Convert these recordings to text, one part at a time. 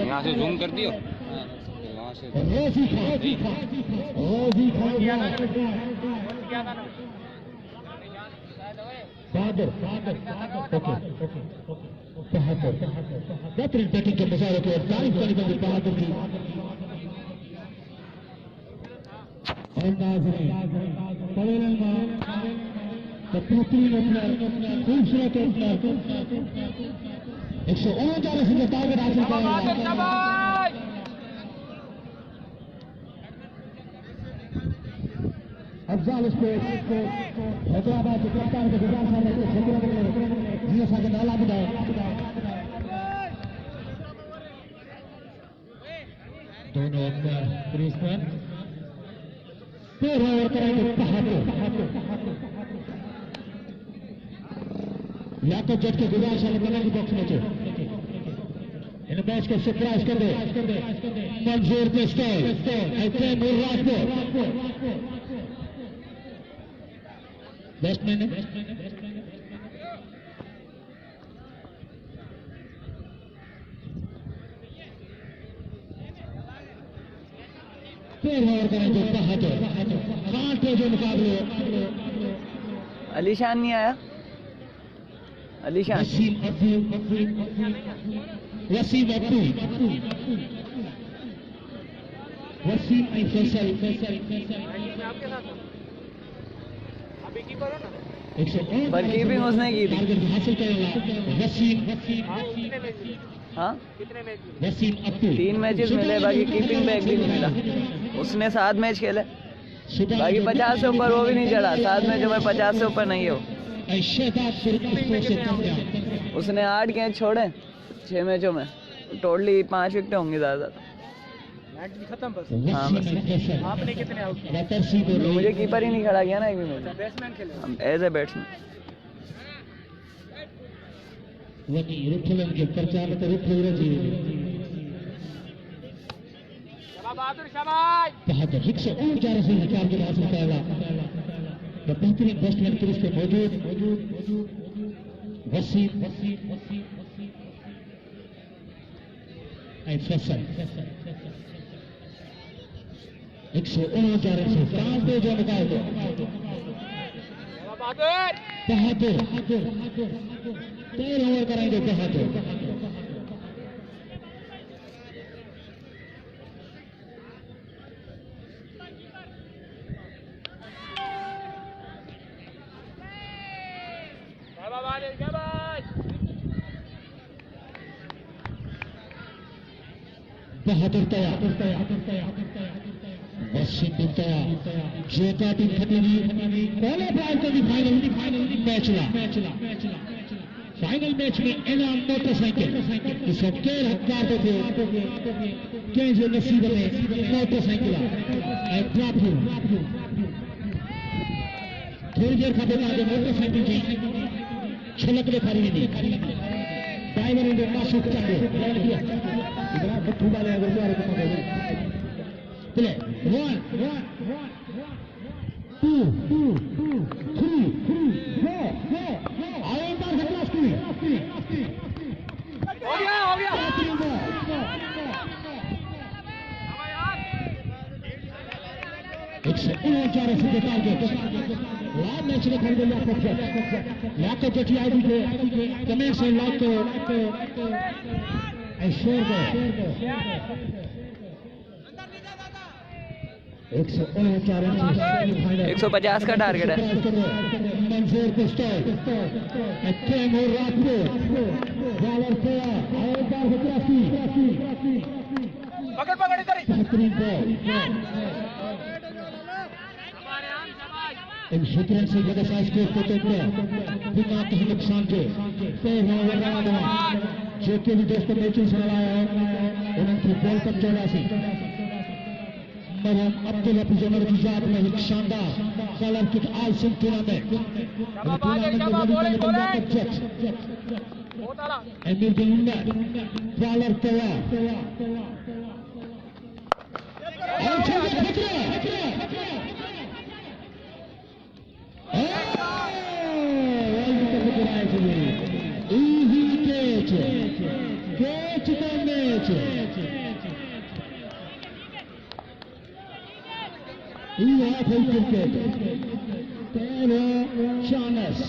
यहाँ से जूम कर दियो, वहाँ से बेहतरीन बैटिंग के मुजाहरे को तारीफ करने के लिए बहादुर की बेहतरीन ओपनर, खूबसूरत ओपनर, 149 रन टारगेट हासिल करेगा। अफजाल स्पोर्ट्स हैदराबाद के कप्तान के गुजार साहब को क्षेत्र में जियो सागे नाला बुधाए दोनों ओपनर क्रीज पर 13 ओवर करेंगे बहादुर या तो जट के गुजार साहब बनेगी बॉक्स में इन मैच को सरप्राइज कर दे मंजूर पे स्टॉल ऐसे मुर्राज को बैट्समैन ओवर करेंगे बहादुर कांटे जो मुकाबले अलीशान नहीं आया, अलीशान वसीम फैसल पर कीपिंग उसने की थी। हासिल करेगा वसीम। हाँ वसीम 3 मैचेस मिले, बाकी कीपिंग पे एक भी नहीं मिला। उसने 7 मैच खेले, बाकी 50 से ऊपर वो भी नहीं चढ़ा। 7 मैचों में 50 से ऊपर नहीं हो। उसने 8 कैच छोड़े 6 मैचों में, टोटली 5 विकेट होंगी ज्यादा। मैच भी खत्म बस। हाँ बस। आपने कितने आउट किए? मुझे कीपर ही नहीं खड़ा किया ना एक भी मैच। बैट्समैन खेले as a batsman. Bahadur 149 run target हासिल करेगा। बेहतरीन बैट्समैन क्रीज पे मौजूद वसीम फैसल 149 रन से 5 दे जो निकाल दो बहादुर 13 ओवर कराएंगे बहादुर। बहादुर तैयार वसीम भी तैयार जोता टीम फटेगी। पहले प्राइज का भी फाइनल मैच फाइनल मैच में इनाम मोटरसाइकिल इस केर हकदार तो थे कंहिं जे नसीब में मोटरसाइकिल ट्रॉफी। थोड़ी देर खां पोइ तव्हांखे मोटरसाइकिल जी छलक ॾेखारी वेंदी। ड्राइवर ईंदो मासूक चांडो इधर बठू वाले गुरुद्वारे को पकड़ो प्ले 1 2 3 4 आए बार घटना की हो गया 149 रन टारगेट लाभ मैच में खरीदे लाख जटी आई थे कमेंट से लाख ऐश्वर्य को 149 रन 150 का टारगेट है। मंजूर पिस्टल पकड़ इधर बेहतरीन बॉल इन शुक्रन से जगह साइज को बिना कहीं नुकसान के जो के भी दोस्तों मैचों से आया है उनकी बॉल कप 84 मरहम अब्दुल हफीज उमर की याद में एक शानदार कलर किक आल सिंह टूर्नामेंट एमिर बिन बॉलर तैयार कैच का मैच क्रिकेट शानस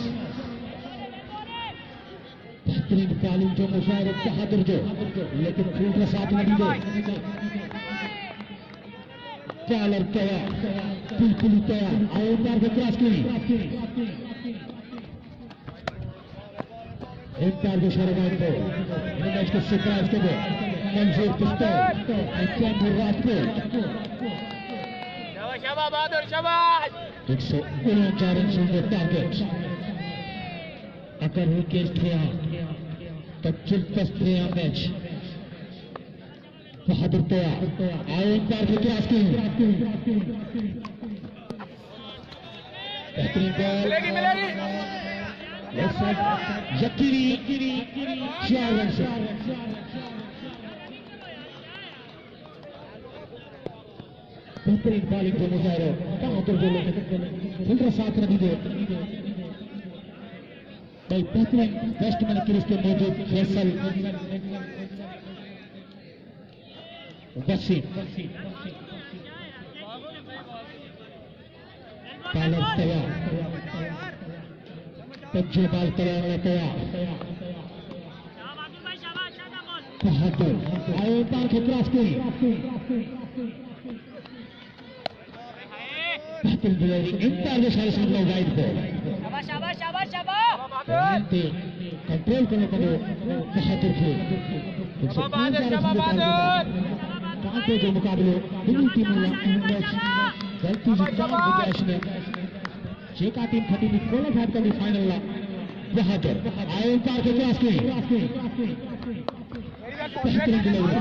बेहतरीन तालीम जो मुशारफ बहादुर जो लेकिन फील्डर साथ नहीं दे बॉलर तैयार बिल्कुल तैयार आउट के क्रॉस की एक बार जो शरदान को मैच को सरप्राइज कर दे मंजूर पिस्तौल रात को शाबाश बहादुर शाबाश 149 रन से टारगेट अगर विकेट थे तो दिलचस्प थे मैच बहादुर तैयार आए एक बार फिर क्रॉस की बेहतरीन बॉल यकीनी 4 रन से बेहतरीन बॉलिंग जो मुजाहिर बहादुर जो फील्डर साथ नहीं दे भाई बेहतरीन बैट्समैन क्रीज के मौजूद फैसल वसीम बॉलर तैयार पंजे बॉल कराने तैयार बहादुर आए बार के क्रॉस की बेहतरीन डिलीवरी इंतजार सारे सामने वाइड को शाबाश शाबाश शाबाश कंट्रोल करने को बहादुर थे पांचों जो मुकाबले दोनों टीमों मैच गलती से ने जेका टीम खटी में क्वालिफाइड कर फाइनल ला बहादुर आए पार के क्रॉस की बेहतरीन डिलीवरी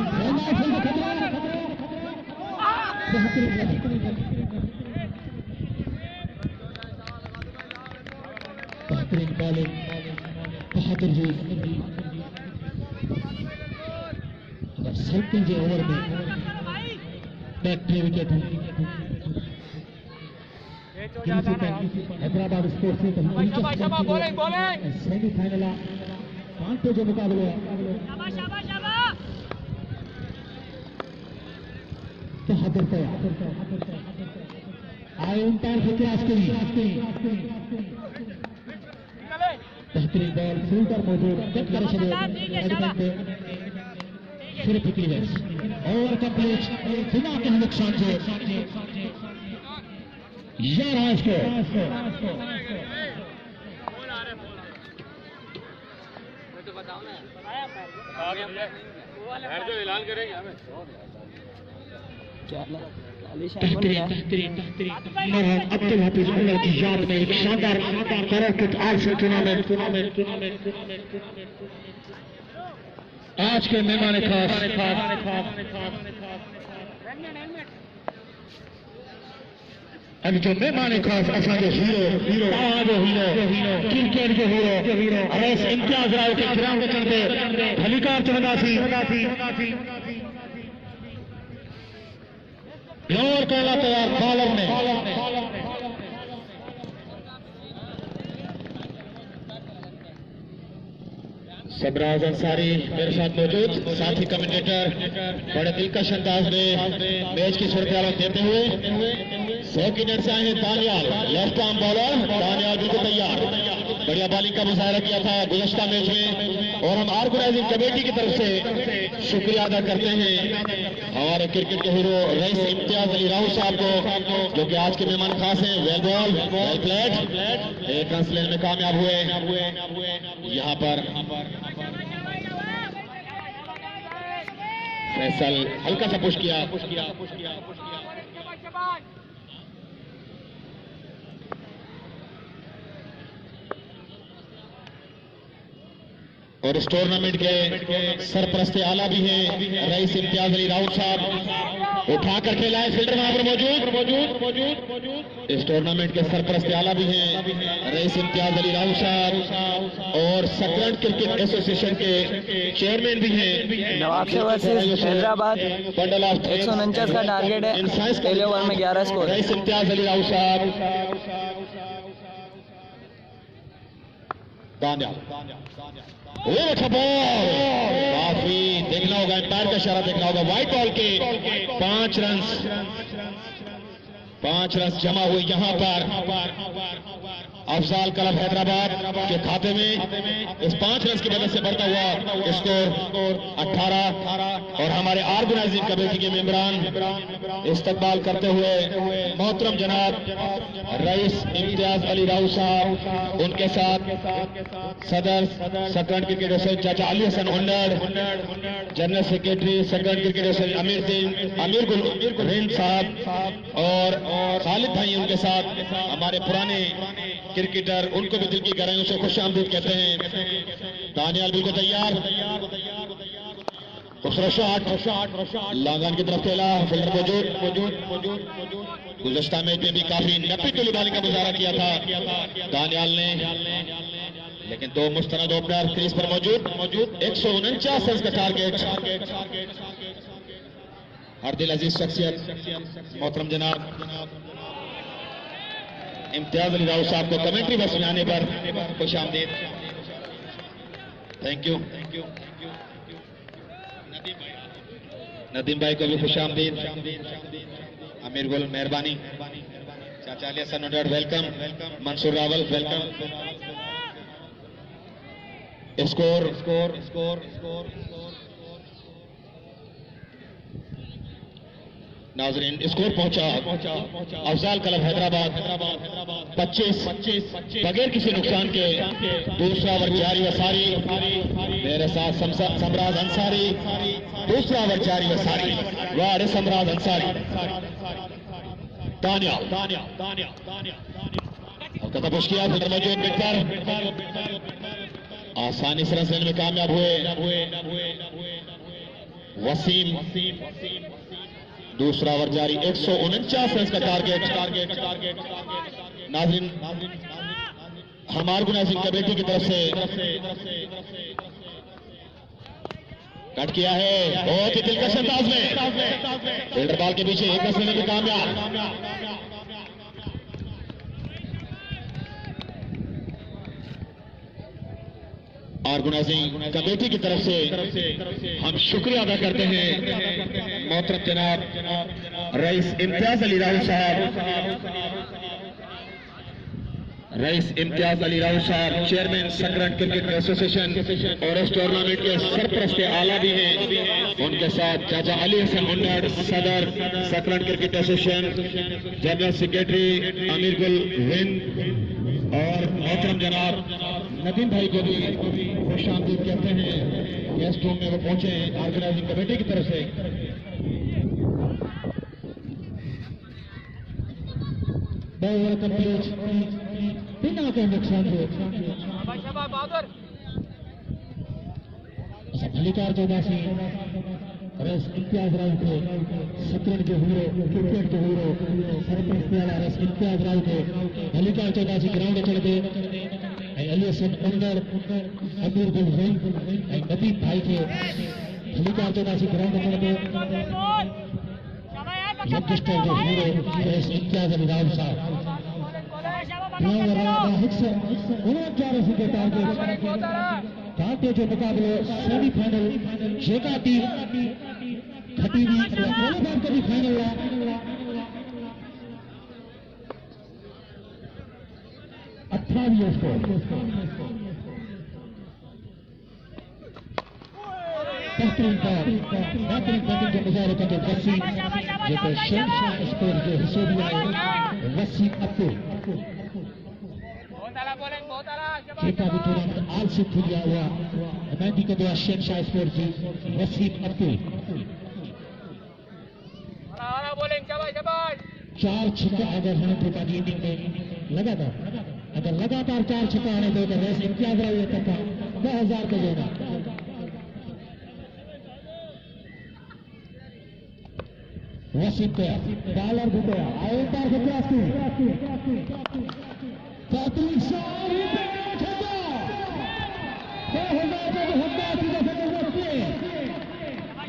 बेहतरीन बॉलिंग बहादुर जी अगर सर्किल जे ओवर में back wicket Hyderabad sports semifinal पांचों जो मुकाबले बहादुर तैयार आए उनतार के क्रॉस करी बेहतरीन बॉल फील्डर मौजूद सिर्फ क्लीवेज ओवर कंप्लीट बिना के नुकसान से 11 स्कोर जो ऐलान करेंगे हमें बेहतरीन अब्दुल हफीज उमर की याद में एक शानदार तरक्की आज टूर्नामेंट आज के मेहमान खास अभी जो मेहमान खास असांजो हीरो क्रिकेट जो हीरो रेस इम्तियाज राव के ग्राउंड अचण ते भलीकार चवंदासीं और कहला तैयार बॉलर में सबराज अंसारी मेरे साथ मौजूद साथी कमेंटेटर बड़े दिलकश अंदाज में मैच की सूरत देते हुए 100 की नेट से आए हैं Daniyal left arm bowler Daniyal बिल्कुल तैयार बढ़िया बॉलिंग का मुजाहरा किया था गुज़श्ता मैच में और हम ऑर्गेनाइजिंग कमेटी की तरफ से शुक्रिया अदा करते हैं हमारे क्रिकेट के हीरो रईस इम्तियाज अली राव साहब को जो कि आज के मेहमान खास हैं वेल बॉल वेल प्लेड एक रन लेने में कामयाब हुए यहाँ पर फैसल हल्का सा पुश किया और इस टूर्नामेंट के सरपरस्त आला भी हैं रईस इम्तियाज अली राउत साहब उठाकर खेला है फील्डर वहां पर मौजूद इस टूर्नामेंट के सरपरस्त आला भी हैं रईस इम्तियाज अली राउत साहब और सकरंड क्रिकेट एसोसिएशन के चेयरमैन भी हैं नवाब शाह वर्सेस हैदराबाद 149 का टारगेट है पहले ओवर में 11 स्कोर रईस इम्तियाज अली राउत साहब दानियाल अच्छा बॉल, काफी देखना होगा, एम्पायर का इशारा देखना होगा। व्हाइट बॉल के 5 रन जमा हुए यहां पर अफजाल क्लब हैदराबाद के खाते में। इस 5 रन की वजह से बढ़ता हुआ स्कोर 18 और हमारे ऑर्गेनाइजिंग कमेटी के मेंबरान इस्तकबाल करते हुए मोहतरम जनाब रईस इम्तियाज अली राव साहब, उनके साथ सदर सेकंड क्रिकेट एसोसिएशन चाचा अली हसन हुन्नड़, general secretary second cricket association Amir Gul Hind साहब और खालिद भाई, उनके साथ हमारे पुराने क्रिकेटर, उनको भी दिल की गहराइयों से खुश आमदीद कहते हैं। दानियाल बिल्कुल तैयार, खूबसूरत शॉट लांगन की तरफ खेला, फील्डर मौजूद। गुज़श्ता मैच में भी काफी नफी तुली बॉलिंग का मुजाहरा किया था दानियाल ने, लेकिन 2 मुस्तनद ओपनर क्रीज पर मौजूद। 149 रन का टारगेट। हर दिल अजीज शख्सियत मोहतरम जनाब इम्तियाज अली राव साहब को कमेंट्री बस में आने पर खुश आमदीद। Thank you. नदीम भाई को भी खुश आमदीद। अमीर गुल मेहरबानी, चाचा अली हसन हुन्नड़ welcome, Mansoor Rawal welcome. Score नाजरीन, स्कोर पहुंचा अफजाल क्लब हैदराबाद 25 बगैर किसी नुकसान के। दूसरा ओवर जारी व सारी, मेरे साथ समराज अंसारी, दूसरा ओवर जारी व सारी, वाह समराज अंसारी। दानियाल कदम पुश किया, फिर मौजूद मिडपर, आसानी से रन में कामयाब हुए। वसीम, दूसरा ओवर जारी, 149 रन का टारगेट। नाज़रीन, हम ऑर्गेनाइजिंग कमेटी की तरफ से कट किया है बहुत ही दिलकश अंदाज में, फील्डर बॉल के पीछे 1 रन में कामयाब। ऑर्गेनाइजिंग कमेटी की तरफ से हम शुक्रिया अदा करते हैं मोहतरम जनाब रईस इम्तियाज अली राव साहब, चेयरमैन सेकंड क्रिकेट एसोसिएशन और इस टूर्नामेंट के सरपरस्त आला भी हैं। उनके साथ चाचा अली हसन हुन्नड़, सदर second cricket association, general secretary अमीर गुल हिंद और मोहतरम जनाब नदीम भाई को भी खुश आमदीद कहते हैं। गेस्ट रूम में वो पहुंचे ऑर्गेनाइजिंग कमेटी की तरफ से। ओवर कंप्लीट बिना के नुकसान हुए। मल्लिकार चौदासी रस इम्तियाज राव को सेकंड के हीरो, क्रिकेट के हीरो सरपंच वाला रस इम्तियाज राव को मल्लिकार चौदासी ग्राउंड चल गए। अली हसन हुन्नड़, अमीर गुल हिंद, नदीम भाई के मल्लिकार चौदासी ग्राउंड चल गए। यंगस्टर के हीरो रस इम्तियाज अली राव साहब, 149 के टारगेट जो मुकाबले सेमीफाइनल जेका टीम खटी हुई का भी फाइनल हुआ। बेहतरीन बैटिंग के मुजाहरे करते वसी जेको शहनशाह स्पोर्ट्स जो हिस्से भी आए वसी अब्दुल जेका भी टूर्नामेंट आलसी थी गया हुआ मेहंदी के दो शहनशाह स्पोर्ट्स जी वसीम अब्दुल 4 छक्का अगर होने तो पाजी इनिंग में लगातार अगर लगातार 4 छक्का आने तो रेस इम्तियाज रहा तक 2000 का जोड़ा। वसीम पे बॉलर भी गया आए पार से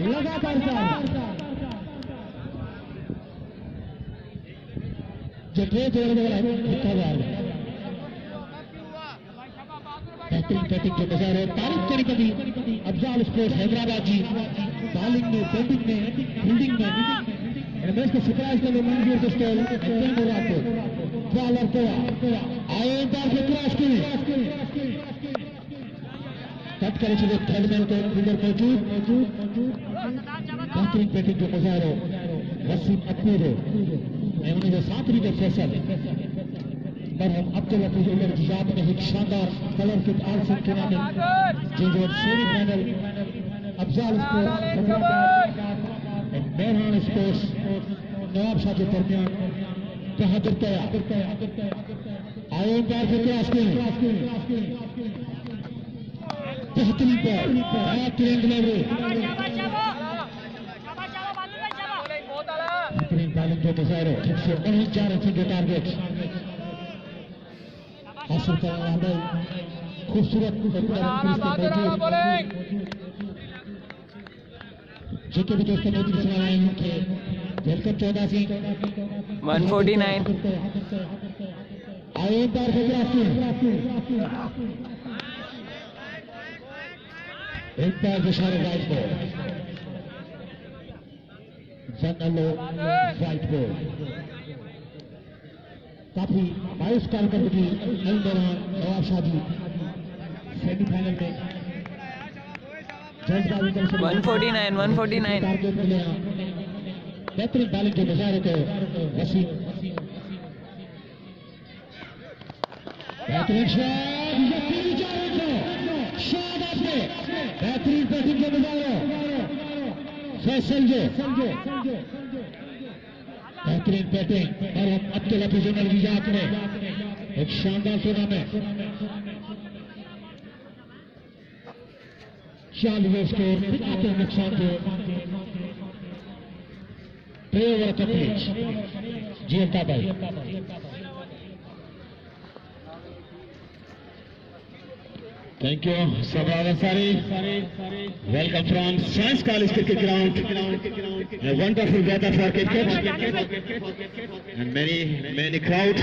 लगातार जो ट्रे जोड़ने वाला है 1000 बेहतरीन बैटिंग जो नजर है तारीफ करी कभी अफजाल स्पोर्ट्स हैदराबाद जी बॉलिंग में बैटिंग में फील्डिंग में मैच को सरप्राइज कर मंजूर दोस्तों बॉलर को आए बार के क्रॉस की कट करे चले थर्ड मैन को फील्डर मौजूद बेहतरीन बैटिंग जो नजर है वसीम अकबर उन्होंने साथ रीडर फैसल मरहम अब्दुल हफीज उमर की याद में एक शानदार कलर किट आरसी टूर्नामेंट जो semifinal Afzal sports Mehran sports Nawab Shah के दरमियान बहादुर तैयार आए बार के क्रॉस के बेहतरीन बॉल बेहतरीन डिलीवरी बेहतरीन बॉलिंग जो नजर है 149 रन के टारगेट हासिल करने वाले खूबसूरत जितने भी दोस्तों मोदी सुना रहे हैं थे वेलकम 14 से 149 आए बार के एक बार इशारे वाइट बॉल वाइट बॉल काफी मायूस कारकर्दगी नई दौरान नवाब शाह जी सेमीफाइनल में 149 टारगेट मिले बेहतरीन बॉलिंग जो नजारे को वसीम बेहतरीन शॉट आपने बेहतरीन बैटिंग जो नजारे फैसल जो बेहतरीन बैटिंग और अब्दुल हफीज उमर की याद में एक शानदार टूर्नामेंट 40 स्कोर आते नुकसान को प्ले ओवर कंप्लीट जी अल्ताफ भाई Thank you, Sabah Ansari. Welcome from Science College Cricket Ground. A wonderful weather for cricket. And many crowd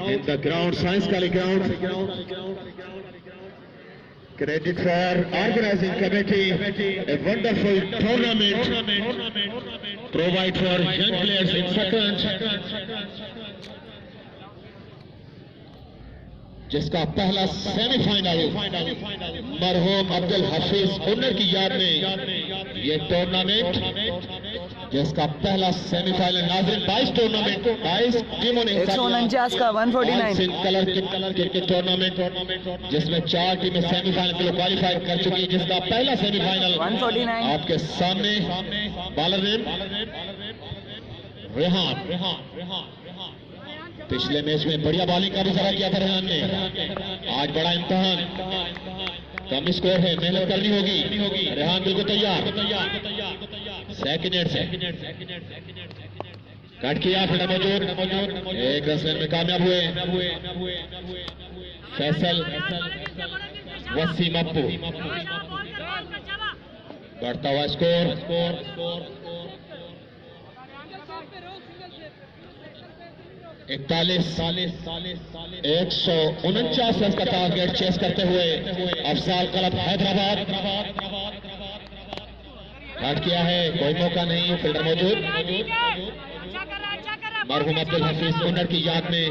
in the ground, Science College ground. Credit for organizing committee. A wonderful tournament. Provide for young players in second. जिसका पहला semifinal मरहूम अब्दुल हफीज उमर की याद में ये tournament जिसका पहला semifinal नाज़रीन 22 टूर्नामेंट 22 टीमों ने 149 का 149 कलर क्रिकेट टूर्नामेंट जिसमें 4 टीमें सेमीफाइनल के लिए क्वालिफाई कर चुकी जिसका पहला सेमीफाइनल 149 आपके सामने बॉलर नेम रेहान पिछले मैच में बढ़िया बॉलिंग का भी जरा किया था रेहान ने आज बड़ा इम्तिहान कम स्कोर है मेहनत करनी होगी रेहान बिल्कुल तैयार सेकंड से कट किया फिर मौजूद एक रन में कामयाब हुए फैसल वसीम अप्पू बढ़ता हुआ स्कोर 149 रन का टारगेट चेस करते हुए अफजाल क्लब हैदराबाद काट किया है कोई मौका नहीं फील्डर मौजूद मरहूम अब्दुल हफीज उमर की याद में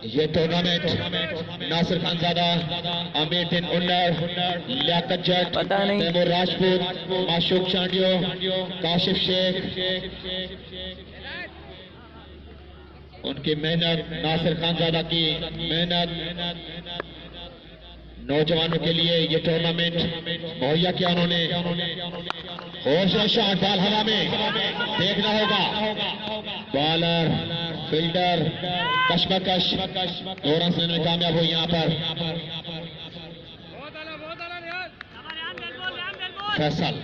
ये टूर्नामेंट नासिर खानजादा आमिर बिन उन्नर लियाकत जट तैमूर राजपूत माशूक चांडियो काशिफ शेख उनकी मेहनत नासिर खानजादा की मेहनत नौजवानों के लिए ये टूर्नामेंट मुहैया किया उन्होंने हौसला शॉट बॉल हवा में देखना होगा बॉलर फील्डर कशमकश 2 रन में कामयाब हुई यहाँ पर फैसल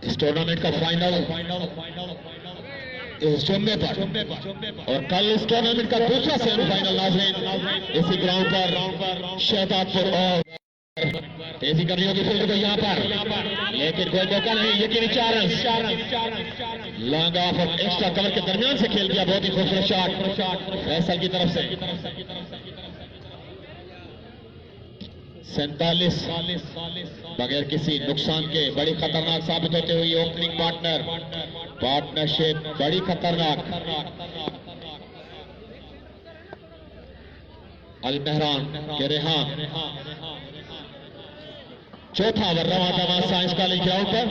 इस टूर्नामेंट का फाइनल इस जुम्मे पर और कल इस टूर्नामेंट का दूसरा सेमीफाइनल नाज़रीन इसी ग्राउंड पर शहदादपुर और तेजी करनी होगी फील्ड को यहाँ पर, लेकिन कोई मौका नहीं। यकीनी 4 रन, लॉन्ग ऑफ और एक्स्ट्रा कवर के दरमियान से खेल दिया। बहुत ही खूबसूरत शॉट फैसल की तरफ से। 47 बगैर किसी नुकसान के बड़ी खतरनाक साबित होते हुए ओपनिंग पार्टनरशिप बड़ी खतरनाक। अल मेहरान के रेहान चौथा ओवर रवा दवा साइंस कॉलेज ग्राउंड पर।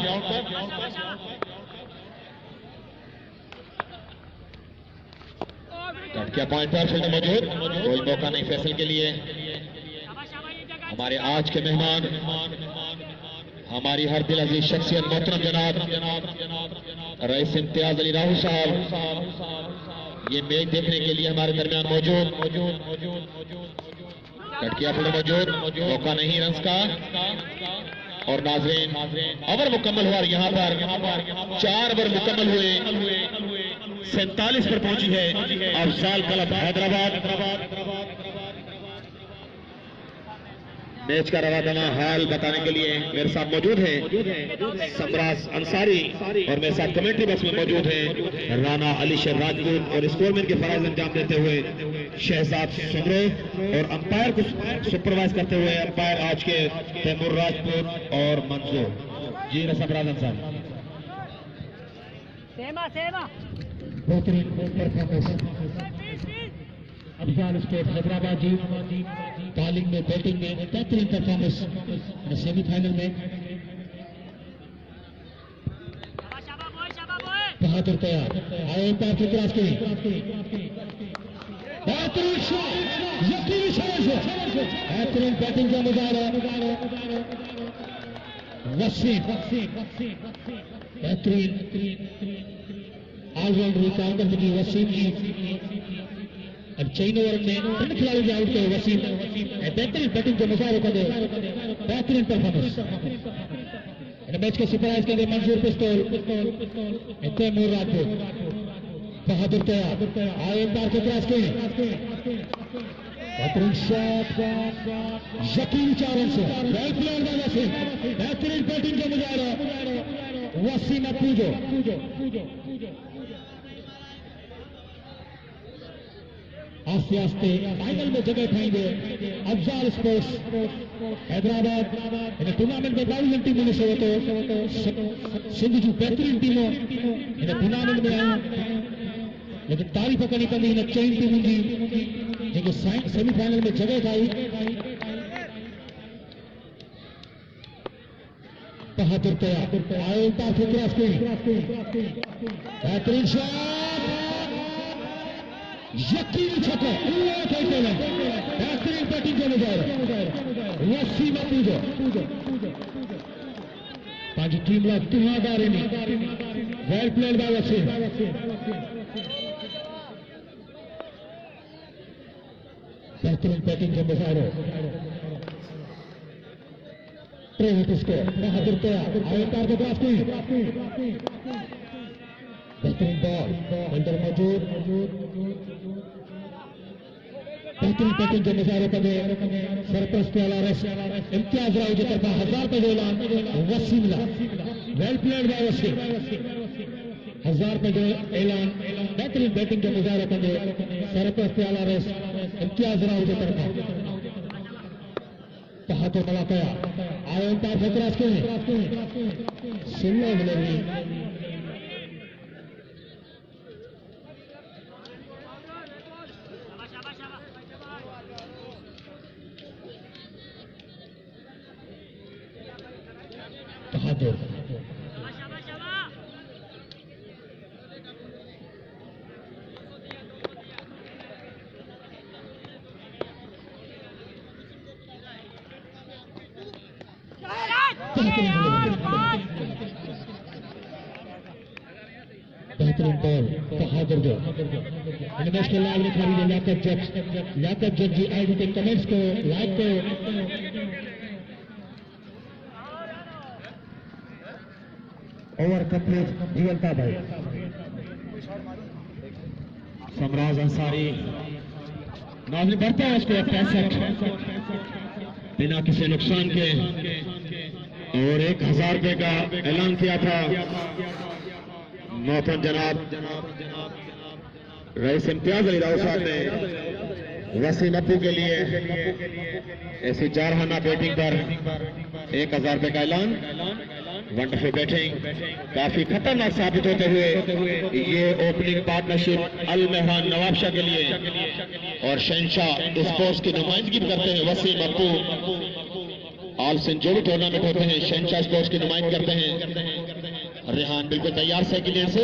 क्या पॉइंट पर फील्ड मौजूद, कोई मौका नहीं फैसल के लिए। हमारे आज के मेहमान हमारी हर दिल अजीज शख्सियत मोहतरम जनाब रईस इम्तियाज अली राहू साहब, ये मैच देखने के लिए हमारे दरमियान मौजूद। कटकिया फील्ड मौजूद, मौका नहीं रन्स का। और नाजरीन ओवर मुकम्मल हुआ। यहाँ पर 4 ओवर मुकम्मल हुए, 47 पर पहुंची है अफजाल क्लब हैदराबाद। मैच का रवादमा हाल बताने के लिए मेरे साथ मौजूद हैं समराज अंसारी और मेरे साथ कमेंट्री बॉक्स में मौजूद हैं राना अली शेर राजपूत और स्कोरमैन के फराइज अंजाम देते हुए शहजाद सुमरो और अंपायर को सुपरवाइज करते हुए अंपायर आज के तैमूर राजपूत और मंजूर जी। समराज अंसारी बेहतरीन परफॉर्मेंस अफजाल स्पोर्ट हैदराबाद जी। बॉलिंग में बैटिंग में बेहतरीन परफॉर्मेंस सेमीफाइनल में। बहादुर तैयार आए पैर के क्रॉस की बेहतरीन शॉट, यकीनी शॉट, बेहतरीन बैटिंग का मुजाहरा। वसीम बेहतरीन ऑलराउंडर काउंटर की वसीम की। अब 4 ओवर में 3 खिलाड़ी आउट किए। वसीम बेहतरीन बैटिंग के मुजाहरे कर दे, बेहतरीन परफॉर्मेंस। मैच के सरप्राइज के लिए मंजूर पिस्तौल तैमूर राजपूत। बहादुर तैयार आए पैर के क्रॉस के बेहतरीन शॉट, यकीनी 4 रन से वेल प्लेड बाय वसीम। बेहतरीन बैटिंग के मुजाहरा वसीम। पूजो आस्ते आस्ते फाइनल में जगह पाएंगे अफजाल स्पोर्ट्स हैदराबाद। टूर्नामेंट में 22 टीमों में से हो तो सिंध जूं बेहतरीन टीमों टूर्नामेंट में आयूं, लेकिन तारीफ़ करनी पवंदी हिन 4 टीमुनि जी जेके सेमीफाइनल में जगह पाई। बहादुर तैयार आए पास क्रॉस की बेहतरीन शॉट, यकीनी छक्का, बेहतरीन बैटिंग के मुजाहरा वसीम। पूजो पंहिंजी टीम लाइ तुहादारे में वेल प्लेड बाय वसीम। बेहतरीन बैटिंग के मुजाहरा बहादुर तैयार आए पैर के क्रॉस की बेहतरीन बॉल अंदर मौजूद। बेहतरीन बैटिंग के मुजाहरे पर सरपरस्त इम्तियाज राव की तरफ 1000 रुपए जो ऐलान वसीम ला वेल प्लेड बाय वसीम। 1000 रुपए जो ऐलान बेहतरीन बैटिंग के मुजाहरे पर सरपरस्त इम्तियाज राव की तरफ। बहादुर बला तैयार आए पैर के क्रॉस के सुनना मिलेगी। बहादुर बेहतरीन बॉल बहादुर जो मैच के लाइव रिफरी ने लियाकत जज जी आईडी के कमेंट्स को लाइक करो। ओवर कंप्लीट जीवनता भाई समराज अंसारी नाज़रीन बढ़ता है उसको 65 बिना किसी नुकसान के और 1000 रुपए का ऐलान किया था मोहतरम जनाब रईस इम्तियाज अली राव साहब ने वसीम अप्पू के लिए ऐसी जारहाना बैटिंग पर 1000 रुपए का ऐलान। वंडरफुल बैटिंग, काफी खतरनाक साबित होते हुए ये ओपनिंग पार्टनरशिप अल मेहरान नवाबशाह के लिए और शहनशाह स्पोर्ट्स की नुमाइंदगी करते हैं वसीम अप्पू। ऑल सिंध जो भी टूर्नामेंट होते हैं शहनशाह स्पोर्ट्स की नुमाइंदगी करते हैं। रेहान बिल्कुल तैयार से के लिए से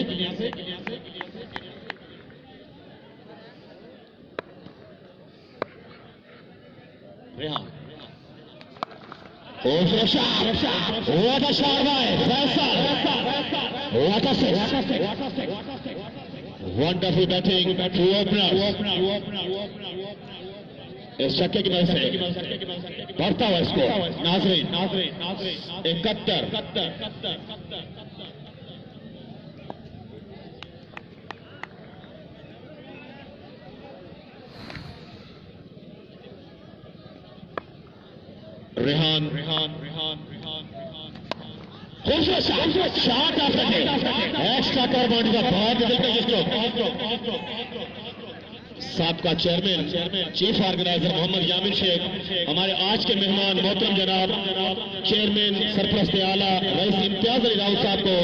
Rehan what a shot by Faisal. What a six. Wonderful batting, two openers. इस छक्के की वजह से बढ़ता हुआ स्कोर नाजरीन 71। रेहान शॉट एक्स्ट्रा कर बाउंड्री का बहुत दिलचस्प। साबका chairman chief organiser Mohammad Yamin Shaikh, हमारे आज के मेहमान मोहतरम जनाब चेयरमैन सरपरस्त आला रईस इम्तियाज अली राव साहब को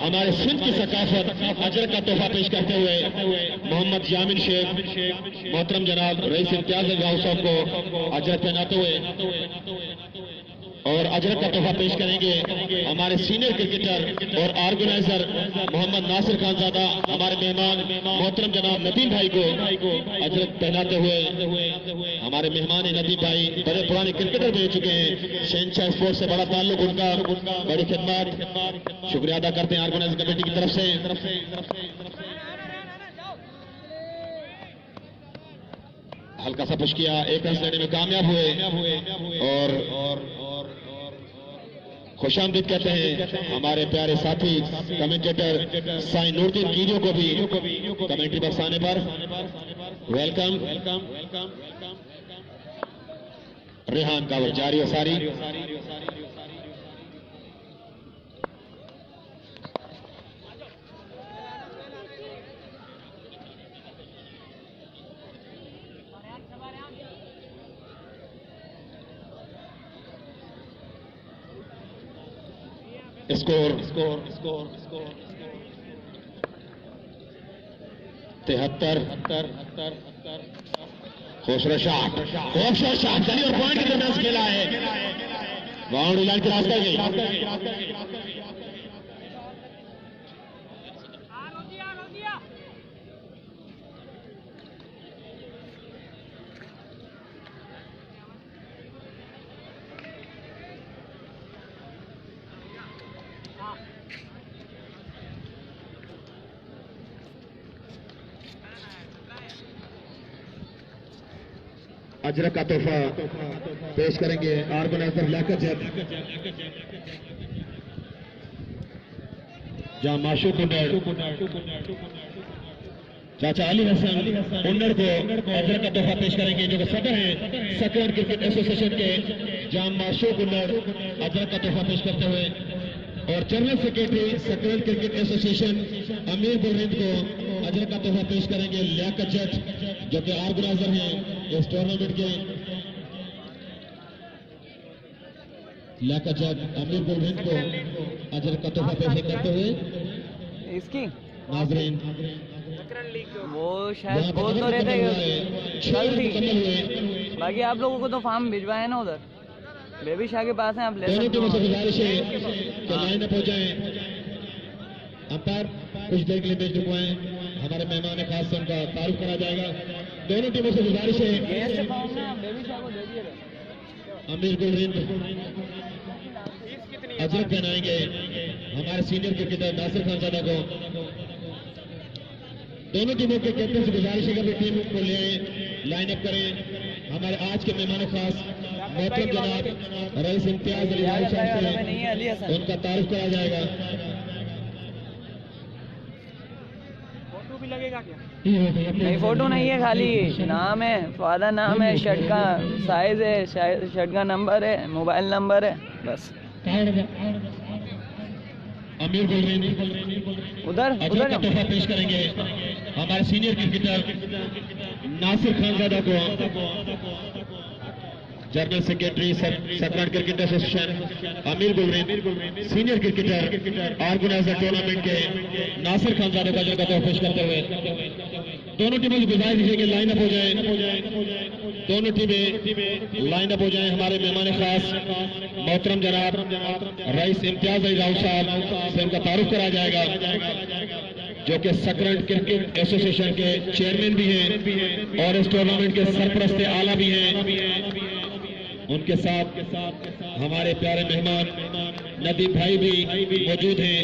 हमारे सिंध की सकाफत अजर का तोहफा पेश करते हुए मोहम्मद यामिन शेख मोहतरम जनाब रईस इम्तियाज अली राव साहब को अजर पहनाते हुए और अजरत का तोहफा पेश करेंगे हमारे सीनियर क्रिकेटर और ऑर्गेनाइजर मोहम्मद नासिर खानजादा। हमारे मेहमान मोहतरम जनाब नदीम भाई को अजरत पहनाते हुए हमारे मेहमान नदीम भाई बड़े पुराने क्रिकेटर रह चुके हैं। शहनशाह स्पोर्ट्स से बड़ा ताल्लुक उनका, बड़ी खिदमत, शुक्रिया अदा करते हैं ऑर्गेनाइजिंग कमेटी की तरफ से। हल्का सा पुश किया, एक रन लेने में कामयाब हुए और खुशामदीद कहते हैं हमारे प्यारे साथी कमेंटेटर साई नूरुद्दीन कीरियो को भी कमेंट्री बॉक्स आने पर वेलकम। रेहान का जारी और सारी स्कोर 73। खूबसूरत शॉट गली और पॉइंट के दरमियान खेला है, बाउंड्री लाइन क्रॉस कर गई। अजरक का तोहफा पेश करेंगे ऑर्गेनाइजर लियाकत जैद, जहां माशूक चाचा अली हसन उन्नर को अजरक का तोहफा पेश करेंगे, जो कि सदर हैं सकरन क्रिकेट एसोसिएशन के। जहां माशूक उन्नर अजरक का तोहफा पेश करते हुए और जनरल सेक्रेटरी सकरन क्रिकेट एसोसिएशन अमीर बुलहिंद को अजरक का तोहफा पेश करेंगे लियाकत जैद, जो कि ऑर्गेनाइजर हैं इस टूर्नामेंट के। लियाकत जैद अमीर बुलहिंद को अजरक का तोहफा पेश करते हुए इसकी नाजरीन वो शायद बोल तो रहे थे कल थी, बाकी आप लोगों को तो फॉर्म भिजवाए ना उधर बेबी शाह के पास है, आप ले सकते हो। गुजारिश है कि लाइन अप हो जाए। अंपायर कुछ देर के लिए बेच रुकवाएं, हमारे मेहमान खास से उनका तारुफ करा जाएगा। दोनों टीमों से गुजारिश है बेबी शाह को दे दिए अमीर गुलरिंद अजरक पहनाएंगे हमारे सीनियर क्रिकेटर नासिर खानजादा को। दोनों टीमों के कैप्टन से गुजारिश है कि टीम को ले लाइन अप करें। हमारे आज के मेहमान खास मोहतरम जनाब रईस इम्तियाज अली राव साहब से उनका तारुफ करा जाएगा। नहीं फोटो नहीं है, खाली नाम है, फादर नाम है, शर्ट का साइज है, शर्ट का नंबर है, मोबाइल नंबर है, बस। अमीर गुलरेन उधर अजय का तोहफा पेश करेंगे हमारे सीनियर क्रिकेटर नासिर खानजादा को। जनरल सेक्रेटरी सकराट क्रिकेट एसोसिएशन अमीर गुलरेन, सीनियर क्रिकेटर ऑर्गेनाइजर टूर्नामेंट के नासिर खानजादा का अजय का तोहफा पेश करते हुए दोनों टीमों की गुजारिश है कि लाइन अप हो जाए, दोनों टीमें लाइन अप हो जाएं। हमारे मेहमान खास मोहतरम जनाब रईस इम्तियाज अली राव साहब से उनका तारुफ कराया जाएगा, जो कि सकरंट क्रिकेट एसोसिएशन के चेयरमैन भी हैं और इस टूर्नामेंट के सरपरस्त आला भी हैं। उनके साथ हमारे प्यारे मेहमान नदीम भाई भी मौजूद हैं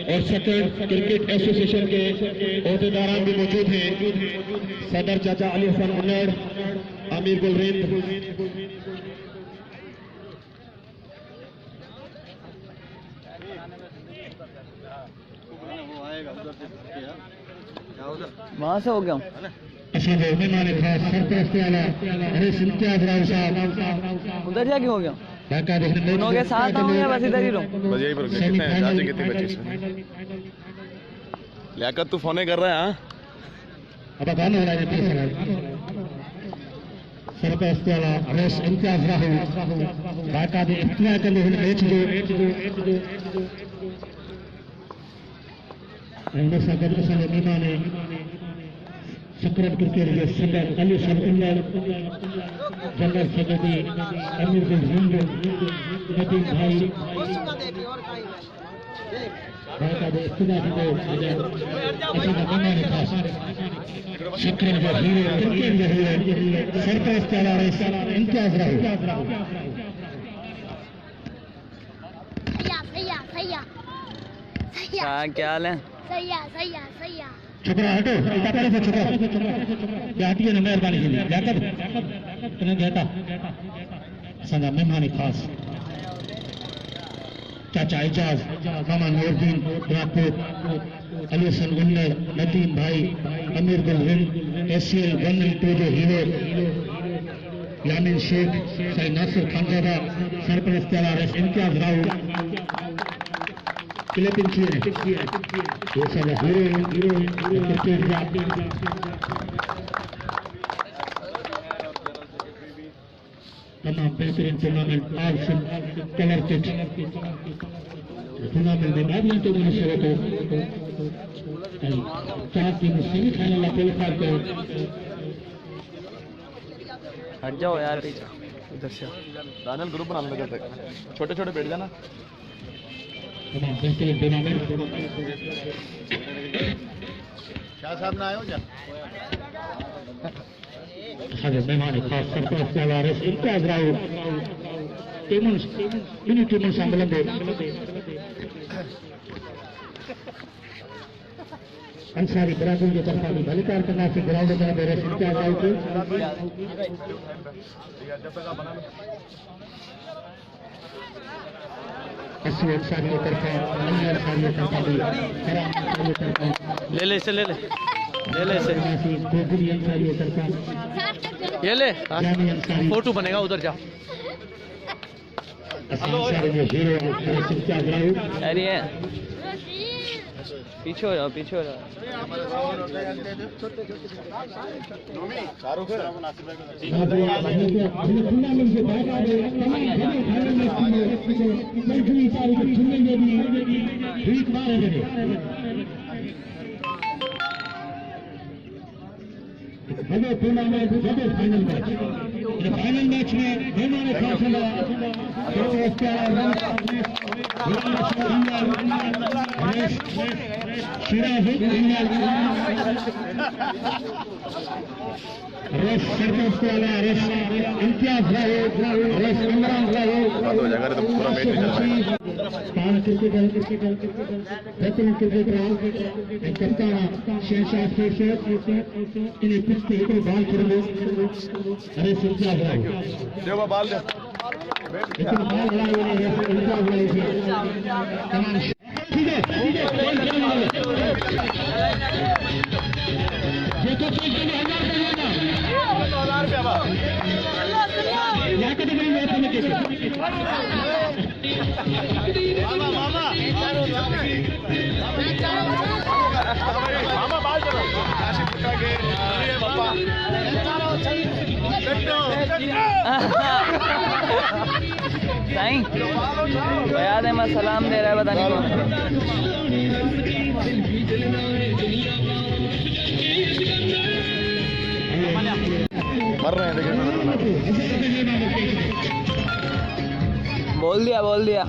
और सकरंट क्रिकेट एसोसिएशन के अहदेदारान भी मौजूद हैं। सदर चाचा अली हसन उन्नड़, अमीर गुलरेन, वहाँ से हो गया मेहमान खास सरपरस्त आला हरीश इम्तियाज राव साहब। उधर जाके हो गया, ढाका देखने दोनों के साथ आऊँ या बस इधर ही रहूँ? बस यही पर कितने हैं चार्जिंग कितनी बची इसमें? लियाकत तू फोन कर रहा है? हाँ अब गाना हो रहा है तीसरा सरपरस्त आला हरीश इम्तियाज राव ढाका दे इफ्तिताह करने हुए मैच जो उनमें सागर असांजे मेहमान सकरंट क्रिकेट के सदर अली हसन उन्नड़, जनरल सेक्रेटरी अमीर गुलरेन, नदीम भाई ढाका दे इफ्तिताह को असांजा मेहमान खास सकरंट जो हीरो क्रिकेट जो हीरो सरपरस्त आला हरीश इम्तियाज राव। क्या हाल है? छोकरा हटो, पहले से छोकरा क्या हटिए ना, मेहरबानी के लिए जाकर तुम्हें देता असांजा मेहमान खास चाचा एजाज, मामा नूरुद्दीन राजपूत, अली हसन उन्नड़, नदीम भाई, अमीर गुलरेन, ACL 1 and 2 जो हीरो यामीन शेख, सही नासिर खानजादा, सरपरस्त आला हरीश इम्तियाज राव क्लिपिंग किए ये सब हीरो क्रिकेट तमाम बेहतरीन टूर्नामेंट आज से कलर किट टूर्नामेंट में बाद तो मनुष्य को 4 टीम सेमीफाइनल क्वालिफाई कर। हट जाओ यार पीछे उधर से। दानियल ग्रुप बनाने लगे थे, छोटे छोटे बैठ जाना। तमाम बेहतरीन टूर्नामेंट क्या साहब ना आयो जा हमारे मेहमान खास सरपरस्त आला हरीश इम्तियाज राव टीमों शामिल अंसारी बरादरी की तरफ भी भलीकार करना से ग्राउंड में हरीश इम्तियाज राव को अस्सी अंसारी की तरफ अंसारी की तरफ भी अंसारी की तरफ ले इसे ले इसे गोगुरी अंसारी की तरफ ये ले जामी अंसारी फोटो बनेगा, उधर जा। अंसारी में हीरो हरीश इम्तियाज राव अरे पीछे हो जाओ, पीछे हो जाओ। टूर्नामेंट के बाद ठीक मारे भले टूर्नामेंट जबे फाइनल मैच में मेहमान खास सरपंच वाला हरीश इम्तियाज राव, हरीश इमरान राव, हो जाएगा तो पूरा मैच नहीं चल पाएगा। बेहतरीन क्रिकेटर कप्तान शहशाह शेख इन्हें पिच पे एक बॉल करेंगे हरीश इम्तियाज राव। देखो बाल दे लेकिन बॉल लड़ाई इम्तियाज राव से तमाम ठीक है मामा बाल करो काशी पुट्टा के अरे पापा साईं फयाद अहमद सलाम दे रहा है, पता नहीं कौन। मर रहे हैं लेकिन बोल दिया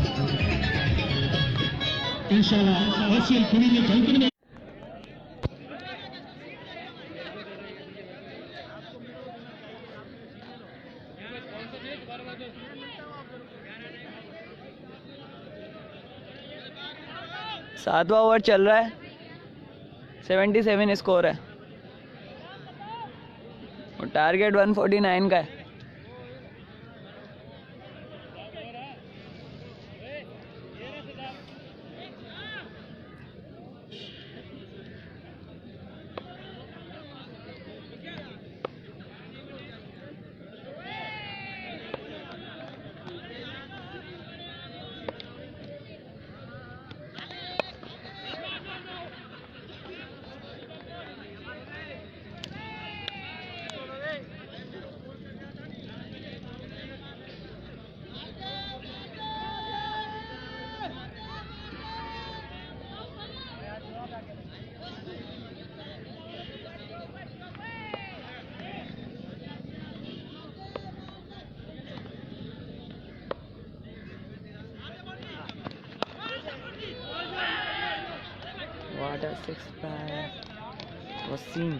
इंशाल्लाह एशियन खुली में चैंपियन में सातवां ओवर चल रहा है, 77 स्कोर है और टारगेट 149 का है। What a six by Wasim.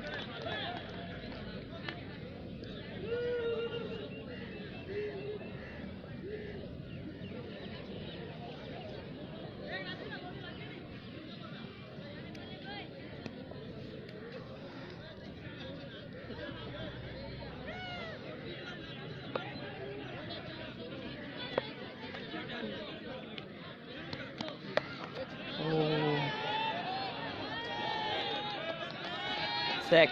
Six.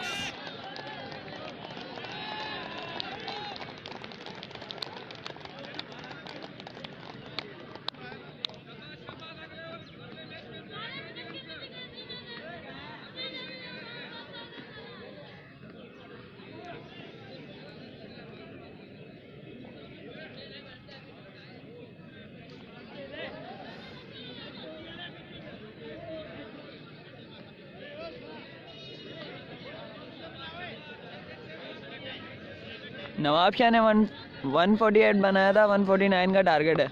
Nawab Shah ने 148 बनाया था, 149 का टारगेट है।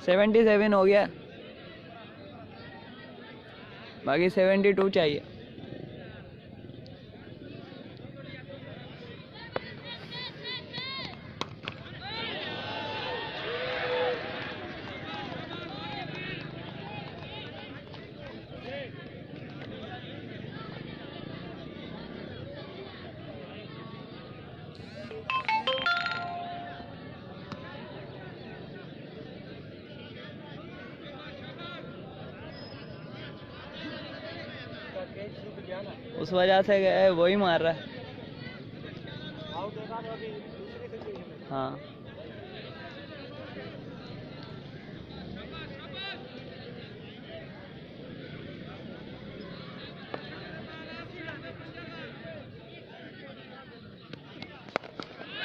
77 हो गया, बाकी 72 चाहिए। उस वजह से गए, वही मार रहा है। हाँ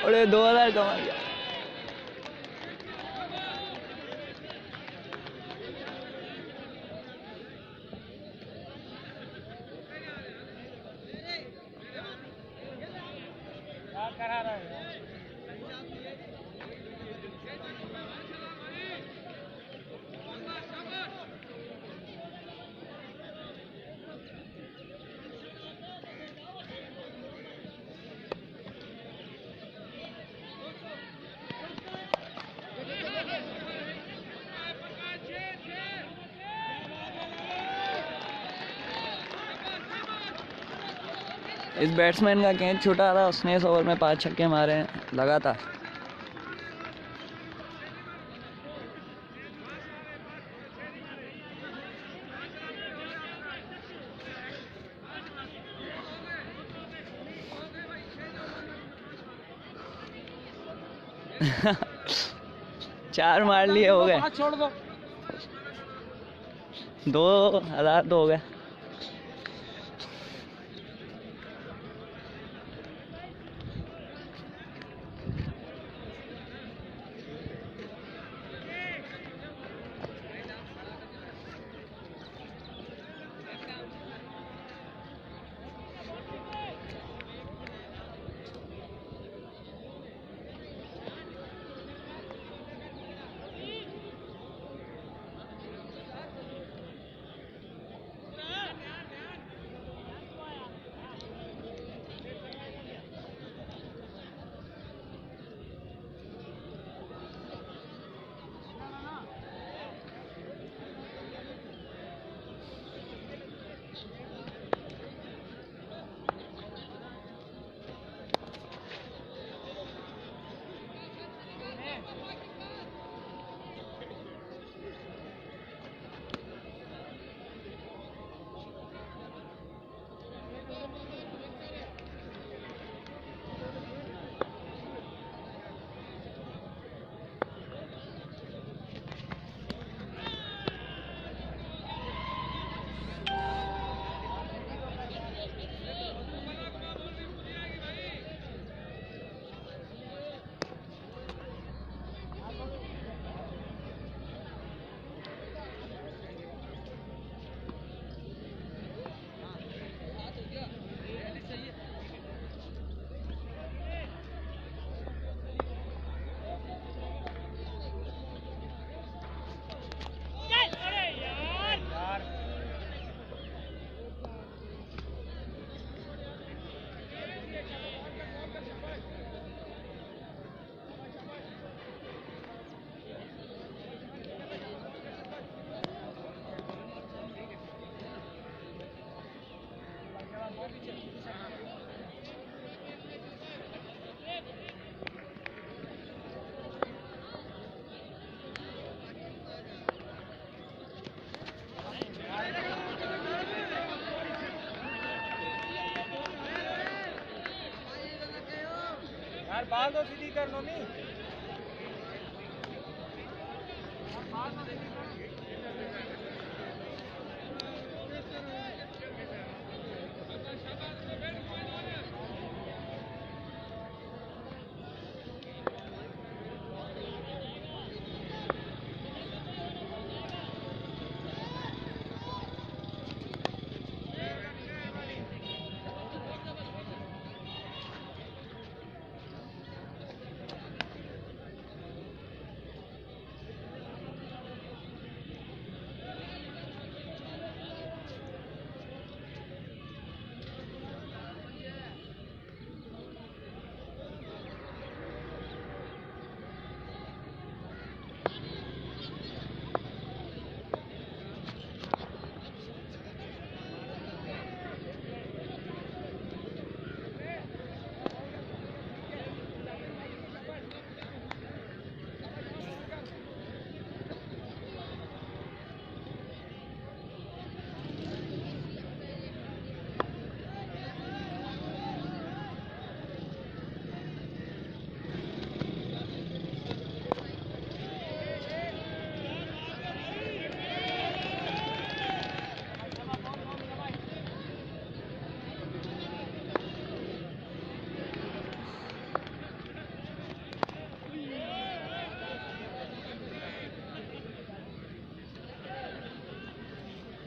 अरे 2000 कमा लिया। इस बैट्समैन का कैच छूटा था, उसने इस ओवर में 5 छक्के मारे हैं लगातार। 4 मार लिए हो गए, छोड़ दो 2000 तो हो गए। यार बाल तो सीधी कर लो नी।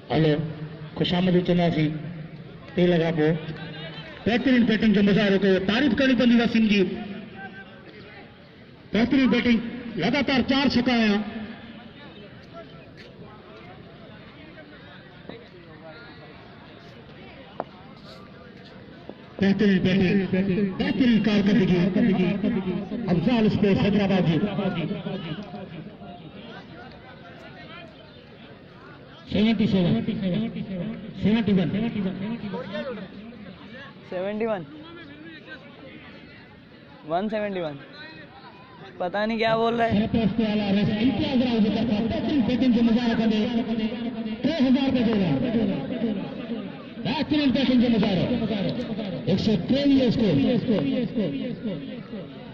हेलो खुशामद चंदा सी ते लगा पो बेहतरीन बैटिंग जो मुज़ाहिरो कयो, तारीफ़ करणी पवंदी वसीम जी। बेहतरीन बैटिंग, लगातार 4 छक्का आया। बेहतरीन बैटिंग, बेहतरीन कारकर्दगी अफजाल स्पोर्ट्स हैदराबाद जी। 171 पता नहीं क्या बोल रहा है। बैटिंग जो मुजाहरा कर 3000 रुपये देगा। बेहतरीन बैटिंग जो मुजाहरा 123 स्कोर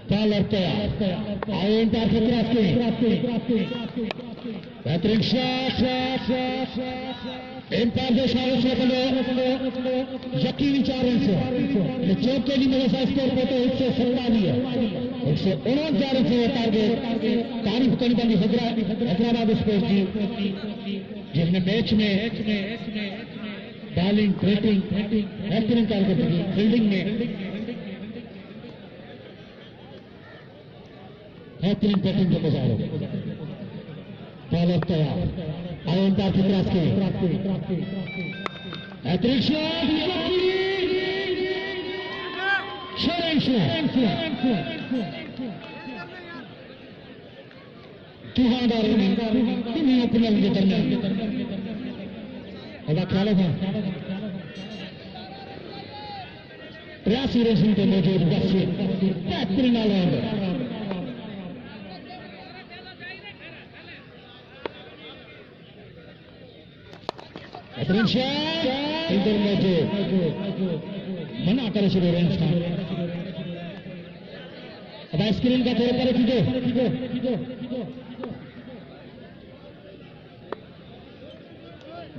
पाल आए इंटर के बेहतरीन शॉट इंटर के इशारे से यकीनी 4 रन से चौके की मेरे साथ स्कोर पे तो 127 है 149 रन से टारगेट तारीफ करने वाली हैदराबाद स्पोर्ट्स टीम जिसने मैच में बॉलिंग बैटिंग बेहतरीन टारगेट की फील्डिंग में बेहतरीन बैटिंग का मुजाहरा बॉलर तैयार आए अंपायर की तरफ से बेहतरीन शॉट दुहादार तीन ओपनर के दरमियान ख्याल था 83 रन के मौजूद बेहतरीन ऑलराउंडर इंटर मौजूद मना करे शुरू रन स्थान अब स्क्रीन का थोड़ा पर खींचो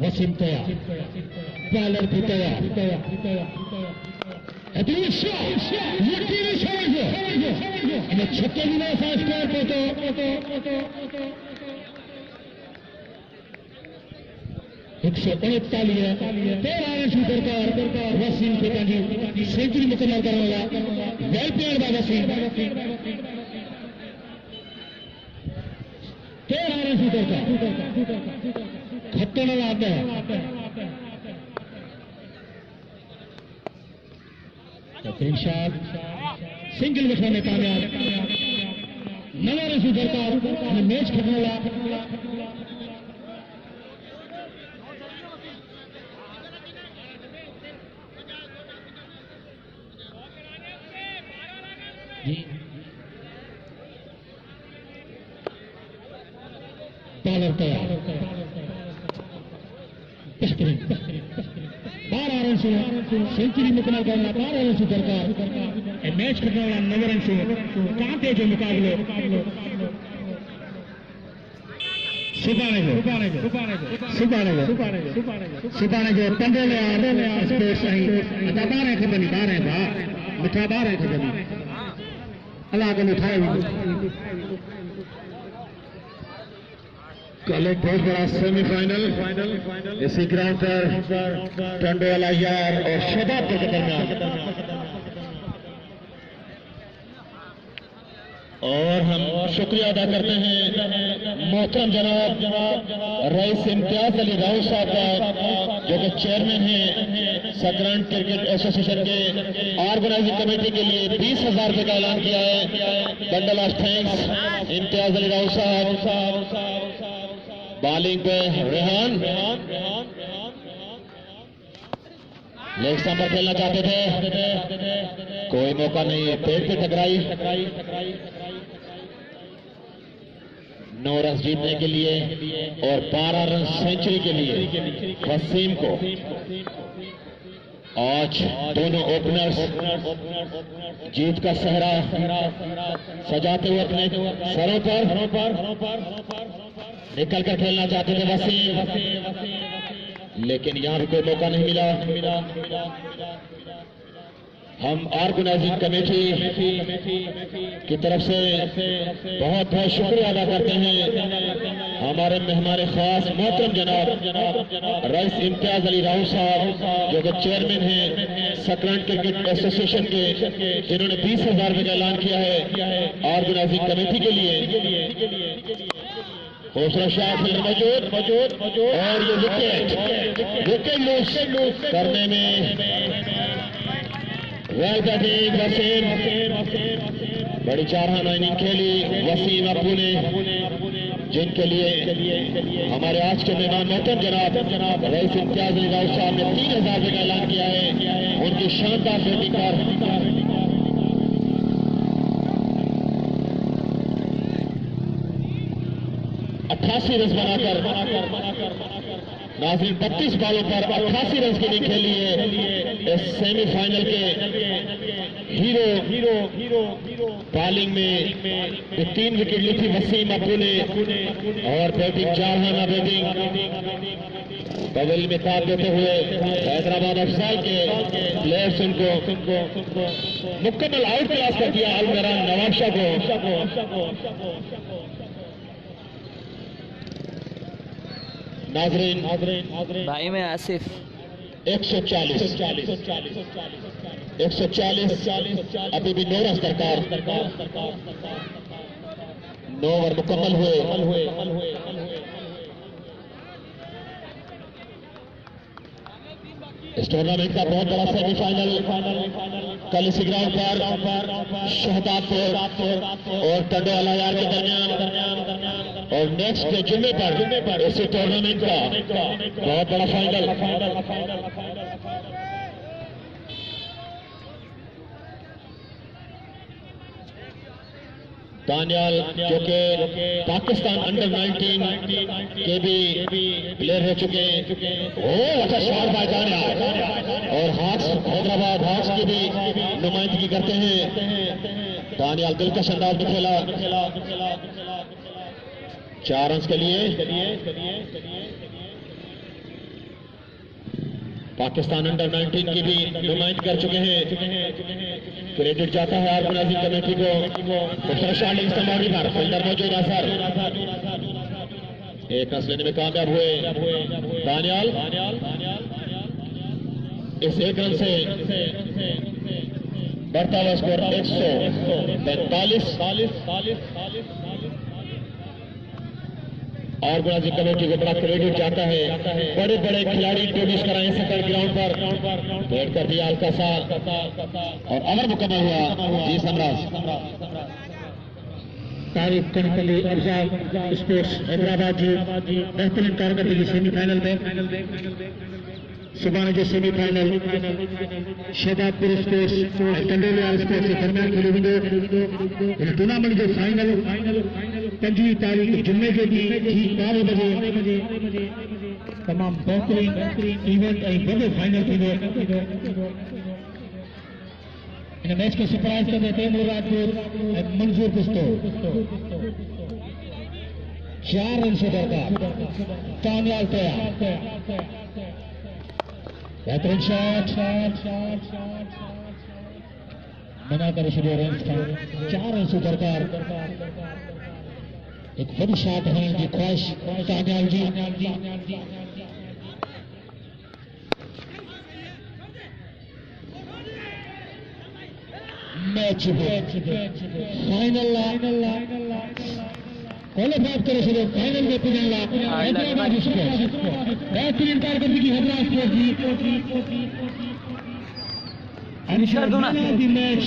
वसीम तैयार बॉलर भी तैयार छक्के भी नहीं था स्कोर पे तो 141 है 13 रन शूटर का वसीम के सेंचुरी मुकम्मल करने वाला well player by Wasim 13 run shooter का खतरनाक आता है शॉट सिंगल में खेलने कामयाब 9 रन शूटर का मैच खेलने वाला बॉलर तैयार बेहतरीन 12 रन से सेंचुरी मुकम्मल करना 12 रन से दरकार मैच करने वाला 9 रन से कांटे जो मुकाबले सुबाने जो 15 ले आ स्पेस सही अदा 12 के बनी 12 बार मिठा 12 के बनी अल्लाह को उठाए कल एक बहुत बड़ा सेमीफाइनल इसी ग्राउंड पर टंडोवाला यार और शबाब के दरमियान और हम शुक्रिया अदा करते हैं मोहतरम जनाब रईस इम्तियाज अली राव साहब का जो कि चेयरमैन हैं सकरंट क्रिकेट एसोसिएशन के ऑर्गेनाइजिंग कमेटी के लिए 20,000 रुपए का ऐलान किया है bundle of thanks Imtiaz Ali Rao साहब बॉलिंग पे रेहान लेग स्टंप पर खेलना चाहते थे कोई मौका नहीं पेट पे टकराई 9 रन जीतने के लिए और 12 रन सेंचुरी के लिए वसीम को आज दोनों ओपनर्स जीत का सहरा सजाते हुए अपने सरों पर निकल कर खेलना चाहते थे वसीम लेकिन यहां भी कोई मौका नहीं मिला हम ऑर्गेनाइजिंग कमेटी की तरफ से बहुत बहुत शुक्रिया अदा करते हैं हमारे मेहमान खास मोहतरम जनाब रईस इम्तियाज अली राव साहब जो कि चेयरमैन हैं सकरंट क्रिकेट एसोसिएशन के जिन्होंने 20,000 रुपए का ऐलान किया है ऑर्गेनाइजिंग कमेटी के लिए हौसला शाह मौजूद और ये विकेट लूज करने में वेल बैटिंग वसीम बड़ी चारहाना इनिंग खेली वसीम अपू ने जिनके लिए हमारे आज के मेहमान मोहतरम जनाब रईस इम्तियाज अली राव साहब ने 3,000 रुपए का ऐलान किया है उनकी शानदार बैटिंग पर 88 रन बनाकर नाज़रीन 32 बॉलों पर 88 रन की इनिंग खेली है इस सेमीफाइनल के हीरो बॉलिंग में 3 विकेट ली थी वसीम अब्दू ने और बैटिंग जारहाना बैटिंग बबल में साथ देते हुए हैदराबाद अफजाल के प्लेयर्स उनको मुकम्मल आउट क्लास कर दिया अलमरान नवाब शाह को। नाजरीन भाई मैं आसिफ 140 अभी भी 9 रन सरकार 9 ओवर मुकम्मल हुए। इस टूर्नामेंट का बहुत बड़ा सेमीफाइनल कल इसी ग्राउंड पर शहदादपुर और टंडोवाला यार के दरमियान और नेक्स्ट जुम्मे पर इसी टूर्नामेंट का बहुत बड़ा फाइनल। दानियाल जो कि पाकिस्तान अंडर 19 के भी प्लेयर रह चुके हैं। अच्छा शॉट बाय दानियाल और हाक्स हैदराबाद हाक्स की भी नुमाइंदगी करते हैं। दानियाल दिलकश अंदाज में खेला 4 रन के लिए। पाकिस्तान अंडर 19 की भी नुमाइंदगी कर चुके हैं। क्रेडिट जाता है आर मुनाजिम कमेटी को। खूबसूरत शॉट इस्तेमाल पर फील्डर मौजूद असर 1 रन लेने में कामयाब हुए दानियाल। इस 1 रन से बढ़ता हुआ स्कोर 145 और मुनाजिम कमेटी को बड़ा क्रेडिट जाता है। बड़े बड़े खिलाड़ी इंट्रोड्यूस कराए सेकंड ग्राउंड पर बैठ कर दिया हल्का सा और ओवर मुकम्मल हुआ। जी सम्राज तारीफ कनकली अफजाल स्पोर्ट्स हैदराबाद जी बेहतरीन कारकर्दगी सेमीफाइनल में सुबह जो सेमीफाइनल शहदादपुर स्पोर्ट्स टंडोलिया स्पोर्ट्स के दरमियान खेले हुए टूर्नामेंट जो फाइनल 5 तारीख जुम्मे के दिन ठीक 12 बजे तमाम बेहतरीन इवेंट ऐं वॾो फाइनल थींदो। इन मैच खे सरप्राइज़ कंदे तैमूर राजपूत ऐं मंज़ूर कुस्तो 4 रन से दरकार दानियाल तैयार बेहतरीन शॉट मना करे छॾियो रन खां 4 रन से दरकार। एक वॾी शॉट हणण जी ख़्वाहिश दानियाल जी। मैच फाइनल क्वालिफाइड करे छॾियो फाइनल में पुॼण लाइ हैदराबाद स्पोर्ट्स बेहतरीन कारकर्दगी हैदराबाद स्पोर्ट्स जी। फिनिशर दो ना। मैच